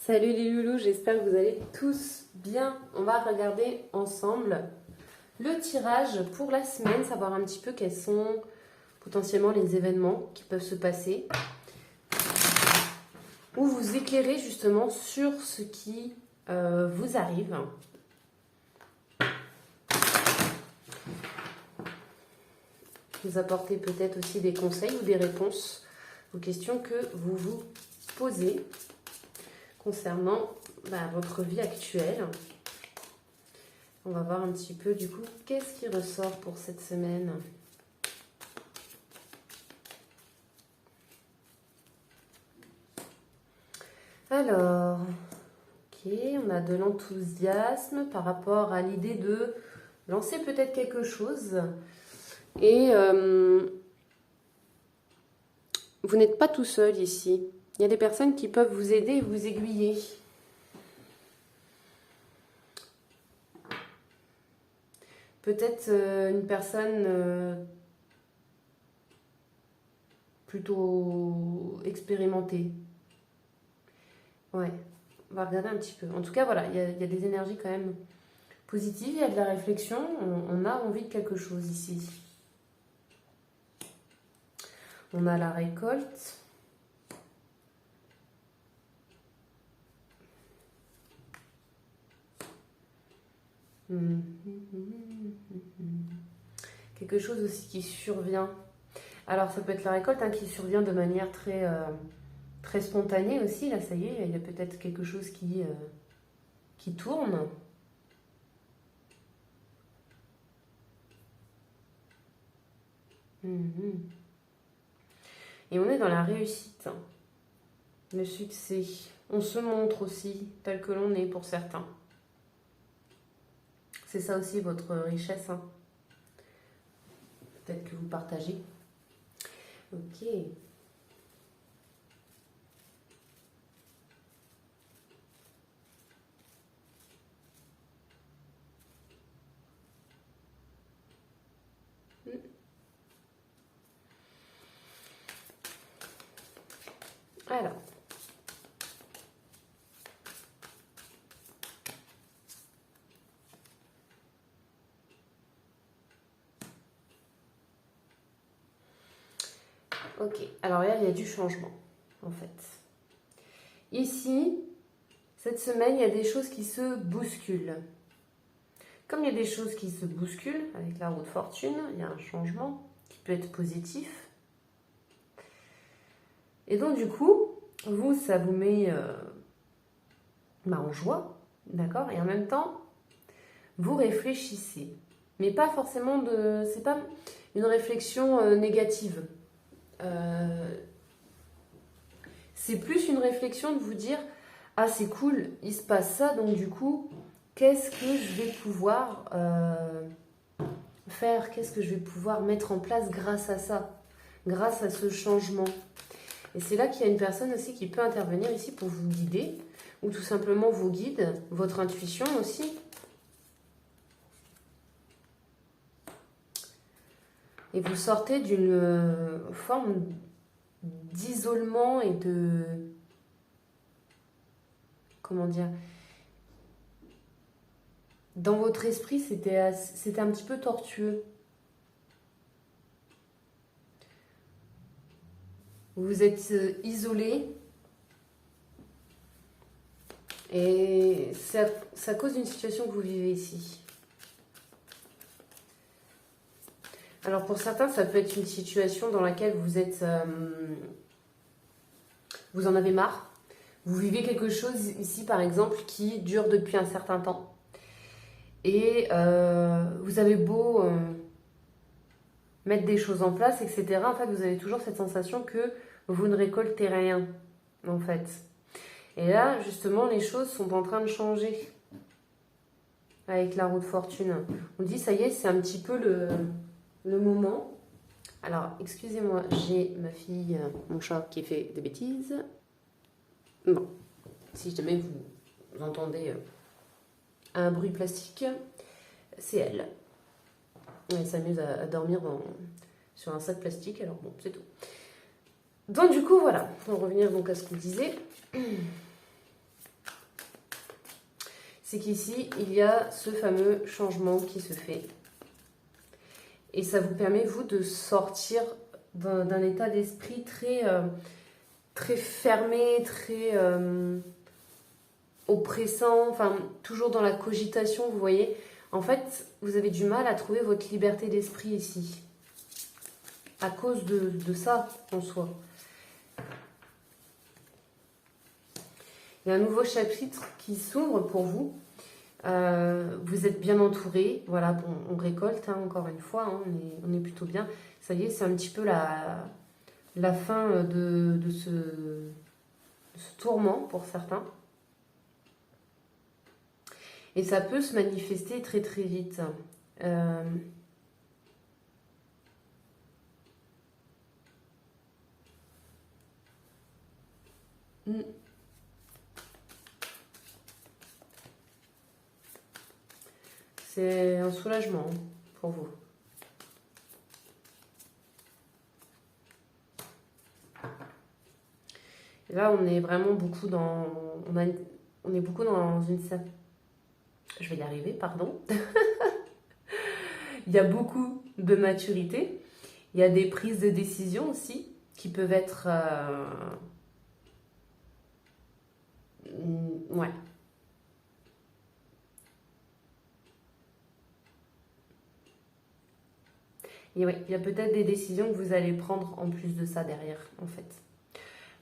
Salut les loulous, j'espère que vous allez tous bien. On va regarder ensemble le tirage pour la semaine, savoir un petit peu quels sont potentiellement les événements qui peuvent se passer, ou vous éclairer justement sur ce qui vous arrive. Vous apporter peut-être aussi des conseils ou des réponses aux questions que vous vous posez concernant votre vie actuelle. On va voir un petit peu du coup qu'est-ce qui ressort pour cette semaine. Alors, ok, on a de l'enthousiasme par rapport à l'idée de lancer peut-être quelque chose. Et vous n'êtes pas tout seul ici. Il y a des personnes qui peuvent vous aider et vous aiguiller. Peut-être une personne plutôt expérimentée. Ouais, on va regarder un petit peu. En tout cas, voilà, il y a des énergies quand même positives, il y a de la réflexion, on a envie de quelque chose ici. On a la récolte. Quelque chose aussi qui survient. Alors ça peut être la récolte qui survient de manière très spontanée aussi. Là ça y est, il y a peut-être quelque chose qui tourne. Et on est dans la réussite, le succès. On se montre aussi tel que l'on est pour certains. C'est ça aussi votre richesse. Peut-être que vous partagez. Ok. Alors. Ok, alors là, il y a du changement, en fait. Ici, cette semaine, il y a des choses qui se bousculent. Comme il y a des choses qui se bousculent avec la roue de fortune, il y a un changement qui peut être positif. Et donc, du coup, vous, ça vous met en joie, d'accord? Et en même temps, vous réfléchissez. Mais pas forcément de... C'est pas une réflexion négative. C'est plus une réflexion de vous dire « Ah, c'est cool, il se passe ça, donc du coup, qu'est-ce que je vais pouvoir faire? Qu'est-ce que je vais pouvoir mettre en place grâce à ça? Grâce à ce changement ?» Et c'est là qu'il y a une personne aussi qui peut intervenir ici pour vous guider, ou tout simplement vos guides, votre intuition aussi. Et vous sortez d'une forme d'isolement et de... Comment dire? Dans votre esprit, c'était un petit peu tortueux. Vous vous êtes isolé. Et ça cause une situation que vous vivez ici. Alors pour certains, ça peut être une situation dans laquelle vous êtes... vous en avez marre. Vous vivez quelque chose ici, par exemple, qui dure depuis un certain temps. Et vous avez beau mettre des choses en place, etc. En fait, vous avez toujours cette sensation que vous ne récoltez rien, en fait. Et là, justement, les choses sont en train de changer avec la roue de fortune. On dit, ça y est, c'est un petit peu le moment. Alors, excusez-moi, j'ai ma fille, mon chat, qui fait des bêtises. Bon, si jamais vous entendez un bruit plastique, c'est elle. Elle s'amuse à dormir sur un sac plastique, alors bon, c'est tout. Donc du coup, voilà, pour revenir donc à ce qu'on disait, c'est qu'ici, il y a ce fameux changement qui se fait. Et ça vous permet, vous, de sortir d'un état d'esprit très fermé, très oppressant, enfin, toujours dans la cogitation, vous voyez. En fait, vous avez du mal à trouver votre liberté d'esprit ici. À cause de ça, en soi. Il y a un nouveau chapitre qui s'ouvre pour vous. Vous êtes bien entouré. Voilà, bon, on récolte, hein, encore une fois. Hein, on est plutôt bien. Ça y est, c'est un petit peu la fin de ce tourment pour certains. Et ça peut se manifester très très vite. C'est un soulagement pour vous. Et là, on est vraiment beaucoup dans... On est beaucoup dans une... Je vais y arriver, pardon. Il y a beaucoup de maturité. Il y a des prises de décision aussi qui peuvent être... Ouais. Et ouais, il y a peut-être des décisions que vous allez prendre en plus de ça derrière, en fait.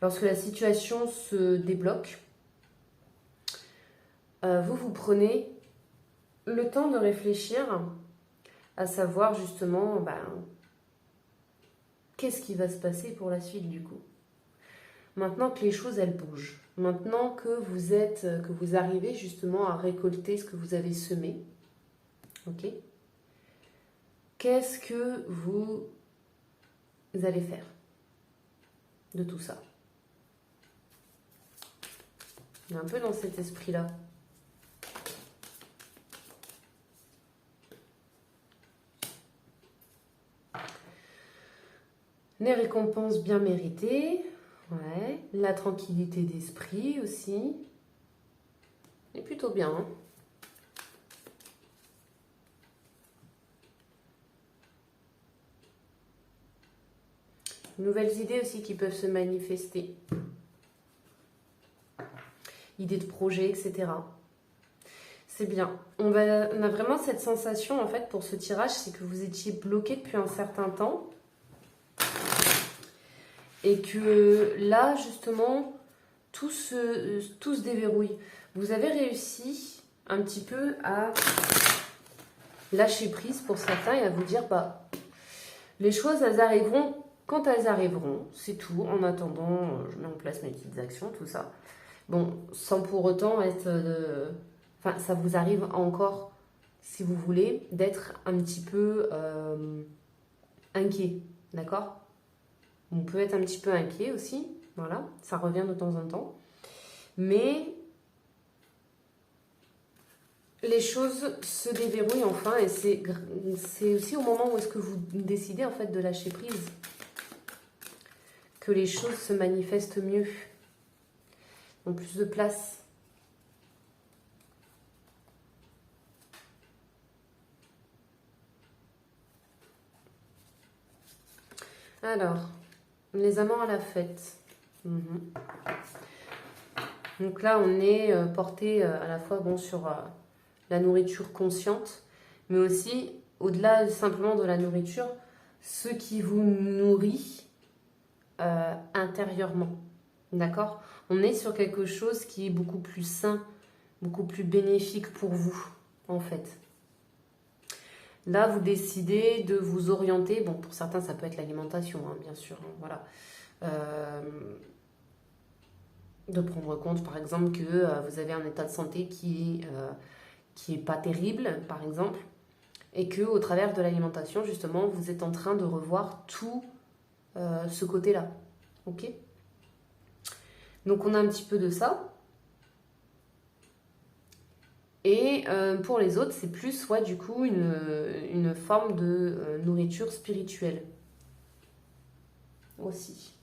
Lorsque la situation se débloque, vous prenez le temps de réfléchir à savoir justement qu'est-ce qui va se passer pour la suite du coup. Maintenant que les choses elles bougent, maintenant que vous arrivez justement à récolter ce que vous avez semé, ok, qu'est-ce que vous allez faire de tout ça? On est un peu dans cet esprit-là. Les récompenses bien méritées. Ouais. La tranquillité d'esprit aussi. Et plutôt bien. Hein. Nouvelles idées aussi qui peuvent se manifester. Idées de projet, etc. C'est bien. On a vraiment cette sensation, en fait, pour ce tirage, c'est que vous étiez bloqué depuis un certain temps. Et que là, justement, tout se déverrouille. Vous avez réussi un petit peu à lâcher prise pour certains et à vous dire, les choses, elles arriveront quand elles arriveront. C'est tout. En attendant, je mets en place mes petites actions, tout ça. Bon, sans pour autant être... Enfin, ça vous arrive encore, si vous voulez, d'être un petit peu inquiet, d'accord? On peut être un petit peu inquiet aussi, voilà, ça revient de temps en temps. Mais les choses se déverrouillent enfin et c'est aussi au moment où est-ce que vous décidez en fait de lâcher prise que les choses se manifestent mieux, ont plus de place. Alors, les amants à la fête. Donc là, on est porté à la fois sur la nourriture consciente, mais aussi, au-delà simplement de la nourriture, ce qui vous nourrit intérieurement. D'accord? On est sur quelque chose qui est beaucoup plus sain, beaucoup plus bénéfique pour vous, en fait. Là, vous décidez de vous orienter. Bon, pour certains, ça peut être l'alimentation, hein, bien sûr. Hein, voilà. De prendre compte, par exemple, que vous avez un état de santé qui est pas terrible, par exemple, et que au travers de l'alimentation, justement, vous êtes en train de revoir tout ce côté-là. Ok? Donc, on a un petit peu de ça. Et pour les autres, c'est plus, ouais, du coup, une forme de nourriture spirituelle. Aussi.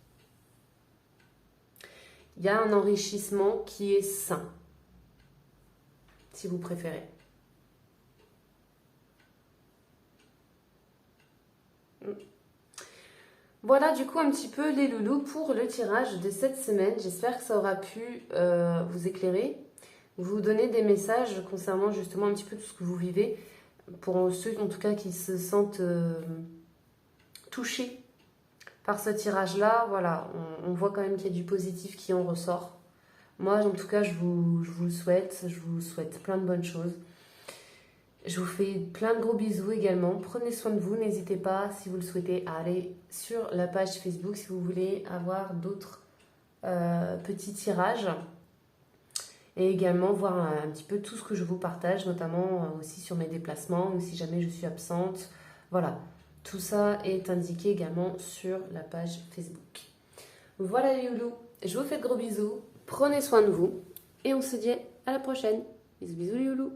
Il y a un enrichissement qui est sain. si vous préférez. Voilà du coup un petit peu les loulous pour le tirage de cette semaine. J'espère que ça aura pu vous éclairer, vous donner des messages concernant justement un petit peu tout ce que vous vivez. Pour ceux en tout cas qui se sentent touchés par ce tirage-là, voilà, on voit quand même qu'il y a du positif qui en ressort. Moi en tout cas je vous le souhaite, je vous souhaite plein de bonnes choses. Je vous fais plein de gros bisous également. Prenez soin de vous. N'hésitez pas, si vous le souhaitez, à aller sur la page Facebook si vous voulez avoir d'autres petits tirages. Et également voir un petit peu tout ce que je vous partage, notamment aussi sur mes déplacements ou si jamais je suis absente. Voilà, tout ça est indiqué également sur la page Facebook. Voilà les loulous, je vous fais de gros bisous. Prenez soin de vous. Et on se dit à la prochaine. Bisous bisous les loulous.